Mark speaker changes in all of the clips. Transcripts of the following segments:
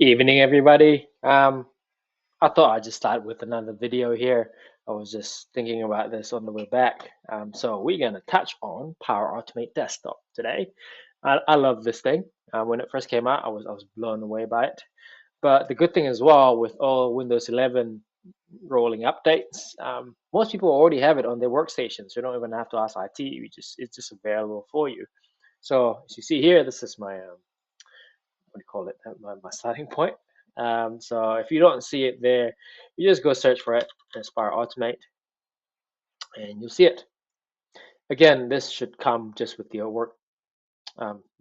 Speaker 1: Evening, everybody. I thought I'd just start with another video here. I was just thinking about this on the way back. So we're going to touch on Power Automate Desktop today. I love this thing. When it first came out, I was blown away by it. But the good thing as well, with all Windows 11 rolling updates, most people already have it on their workstations. You don't even have to ask IT. It's just available for you. So as you see here, this is my what do you call it? My starting point. So if you don't see it there, you just go search for it, Power Automate, and you'll see it. Again, this should come just with your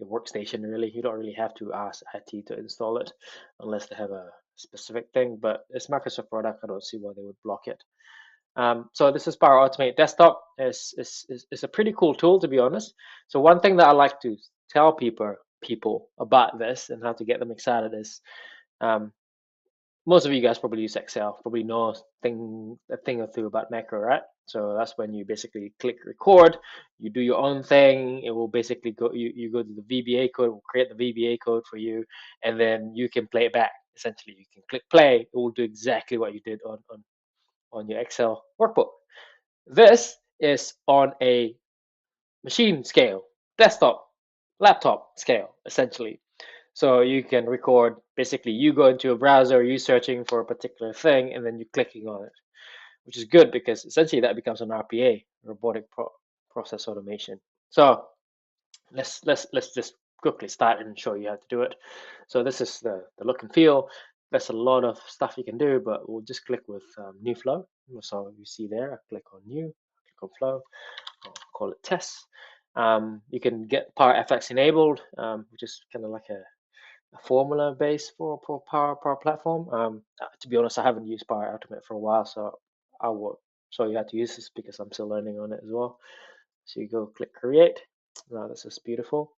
Speaker 1: workstation. Really, you don't really have to ask IT to install it unless they have a specific thing. But it's Microsoft product. I don't see why they would block it. So this is Power Automate Desktop. It's a pretty cool tool, to be honest. So one thing that I like to tell people about this and how to get them excited is um, most of you guys probably use Excel, probably know a thing or two about macro, right? So that's when you basically click record, you do your own thing. It will basically you go to the VBA code, it will create the VBA code for you, and then you can play it back. Essentially, you can click play, it will do exactly what you did on your Excel workbook. This is on a machine scale, desktop, laptop scale, essentially. So you can record, basically you go into a browser, you searching for a particular thing, and then you clicking on it, which is good because essentially that becomes an RPA, process automation. So let's just quickly start and show you how to do it. So this is the look and feel. There's a lot of stuff you can do, but we'll just click with new flow. So you see there, I click on new, click on flow, I'll call it tests. You can get Power FX enabled, which is kind of like a formula base for Power Platform. To be honest, I haven't used Power Automate for a while, so I will show you how to use this because I'm still learning on it as well. So you go click create. Now this is beautiful.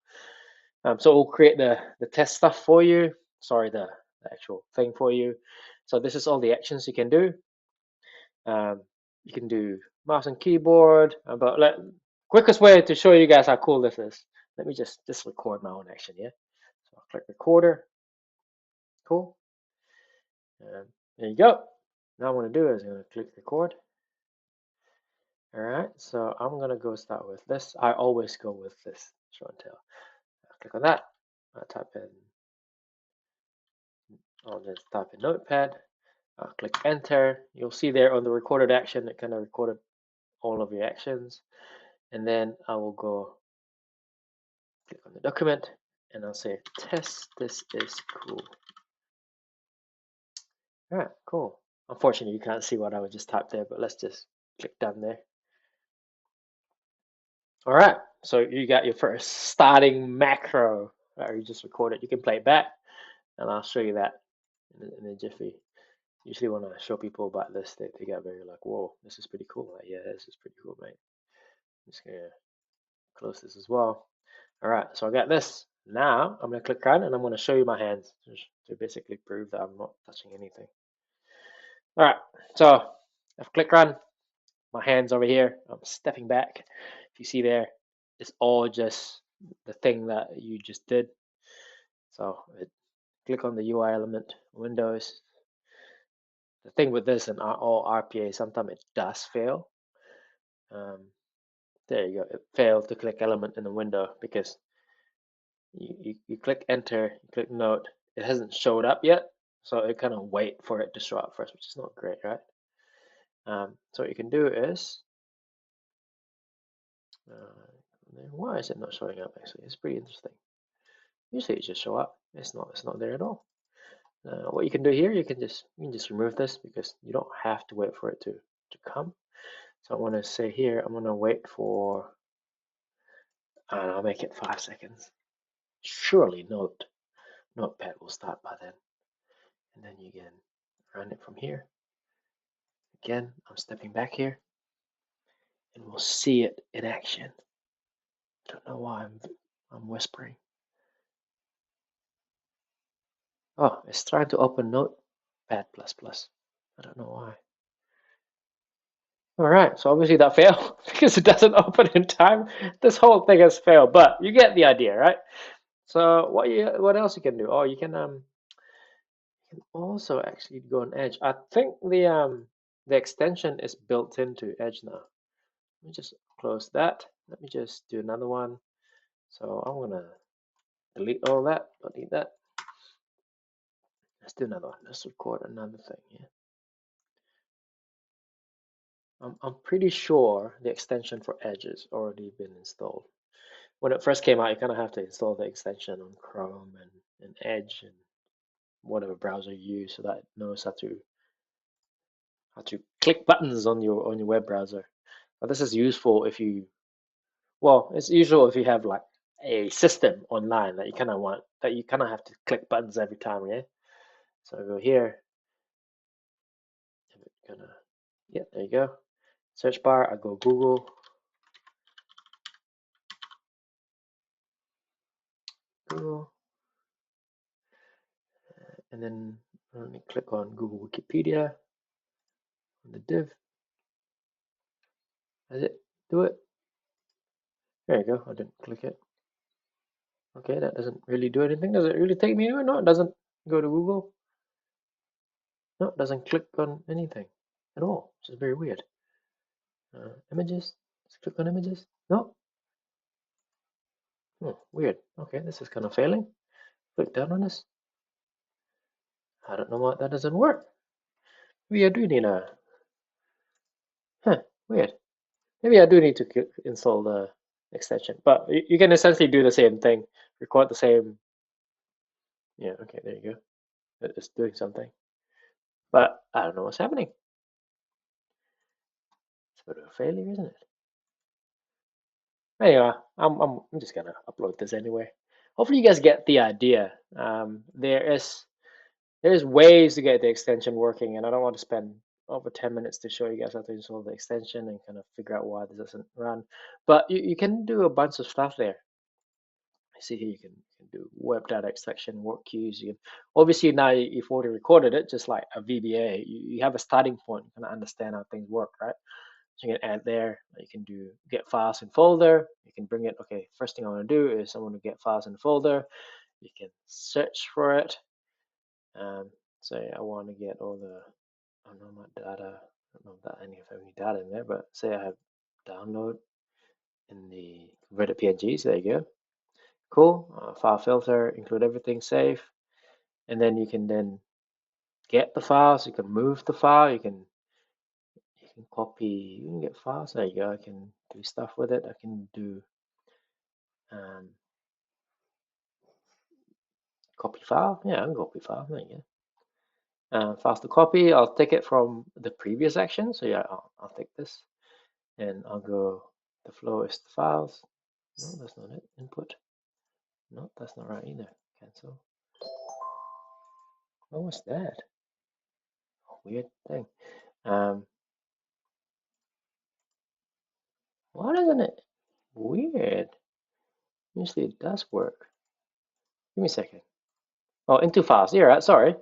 Speaker 1: So it will create the test stuff for you. Sorry, the actual thing for you. So this is all the actions you can do. You can do mouse and keyboard, but quickest way to show you guys how cool this is. Let me just record my own action here. So I'll click recorder. Cool. There you go. Now what I'm going to do is I'm going to click record. All right, so I'm going to go start with this. I always go with this show and tell. I'll click on that. I'll just type in Notepad. I'll click enter. You'll see there on the recorded action, it kind of recorded all of your actions. And then I will go click on the document and I'll say test. This is cool. All right, cool. Unfortunately, you can't see what I would just type there, but let's just click done there. All right, so you got your first starting macro. Right, you just record it. You can play it back, and I'll show you that in a jiffy. Usually when I show people about this, they get very like, whoa, this is pretty cool. Like, yeah, this is pretty cool, mate. I'm just gonna close this as well. All right, so I got this. Now I'm gonna click run, and I'm gonna show you my hands to basically prove that I'm not touching anything. All right, so I've clicked run. My hands over here. I'm stepping back. If you see there, it's all just the thing that you just did. So click on the UI element, Windows. The thing with this and all RPA, sometimes it does fail. There you go. It failed to click element in the window because you click enter, you click note. It hasn't showed up yet, so it kind of wait for it to show up first, which is not great, right? So what you can do is why is it not showing up? Actually, it's pretty interesting. Usually it just show up. It's not there at all. What you can do here, you can just remove this because you don't have to wait for it to come. So I want to say here, I'm going to wait for, I'll make it 5 seconds. Surely Notepad will start by then. And then you can run it from here. Again, I'm stepping back here and we'll see it in action. I don't know why I'm whispering. Oh, it's trying to open Notepad++. I don't know why. All right, so obviously that failed because it doesn't open in time. This whole thing has failed, but you get the idea, right? So what else you can do? Oh, you can can also actually go on Edge. I think the extension is built into Edge now. Let me just close that. Let me just do another one. So I'm gonna delete all that, delete that. Let's do another one. Let's record another thing here. I'm pretty sure the extension for Edge has already been installed. When it first came out, you kind of have to install the extension on Chrome and Edge and whatever browser you use, so that it knows how to click buttons on your web browser. But this is useful if you, well, it's usual if you have like a system online that you kind of have to click buttons every time, yeah. So I go here, yeah, there you go. Search bar, I go Google, and then let me click on Google Wikipedia on the div. Does it do it? There you go. I didn't click it. Okay, that doesn't really do anything. Does it really take me anywhere? No, it doesn't go to Google. No, it doesn't click on anything at all, which is very weird. Images. Let's click on images. No. Weird. Okay, this is kind of failing. Click down on this. I don't know why that doesn't work. Maybe I do need a. Weird. Maybe I do need to install the extension, but you can essentially do the same thing. Record the same. Yeah. Okay. There you go. It's doing something, but I don't know what's happening. It's a bit of a failure, isn't it? Anyway, I'm just gonna upload this anyway. Hopefully you guys get the idea. There's ways to get the extension working, and I don't want to spend over 10 minutes to show you guys how to install the extension and kind of figure out why this doesn't run. But you can do a bunch of stuff there. I see here you can do web data extraction, work queues. You can, obviously now you've already recorded it, just like a VBA. You have a starting point. You kind of understand how things work, right? So you can add there. You can do get files in folder. You can bring it. Okay, first thing I want to do is I want to get files in folder. You can search for it. Say I want to get all the, I don't know, my data. I don't know if I have any data in there, but say I have download in the converted PNGs. There you go. Cool. File filter, include everything, save, and then you can then get the files. You can move the file. You can copy. You can get files. There you go. I can do stuff with it. I can do copy file. Yeah, I can copy file. There you go. Files to copy. I'll take it from the previous action. So yeah, I'll take this, and I'll go. The flow is the files. No, that's not it. Input. No, that's not right either. Cancel. What was that? Weird thing. Why doesn't it? Weird. Usually it does work. Give me a second. Oh, into files. Yeah, right. Sorry.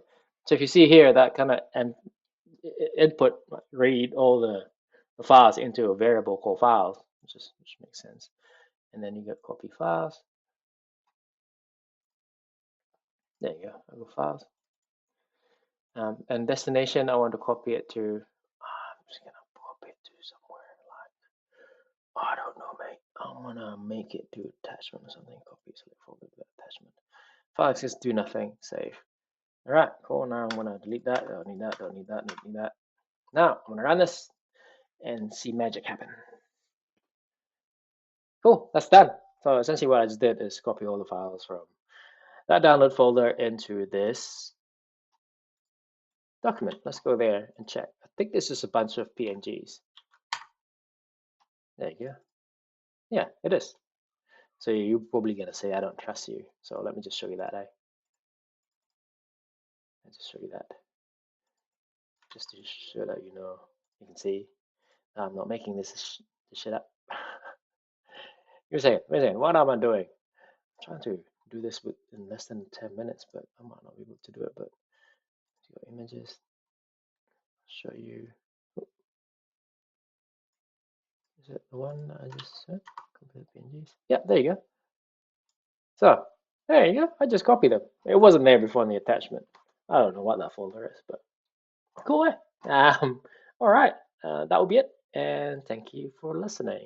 Speaker 1: So if you see here, that kind of input read all the files into a variable called files, which makes sense. And then you get copy files. There you go. I go files. And destination, I want to copy it to. I'm just gonna copy it to somewhere like, I don't know, mate. I wanna make it to attachment or something. Copy, select folder, attachment. File access, do nothing. Save. All right, cool. Now I'm gonna delete that. Don't need that. Don't need that. Don't need that. Now I'm gonna run this and see magic happen. Cool, that's done. So essentially what I just did is copy all the files from that download folder into this document. Let's go there and check. I think this is a bunch of PNGs. There you go. Yeah, it is. So you're probably gonna say I don't trust you. So let me just show you that. I'll just show you that. Just to show that you know, you can see I'm not making this shit up. You're saying, what am I doing? I'm trying to do this in less than 10 minutes, but I might not be able to do it. But your images, show you. Is it the one I just said? Complete PNGs. Yeah, there you go. So there you go. I just copied them. It wasn't there before in the attachment. I don't know what that folder is, but cool. All right, that will be it. And thank you for listening.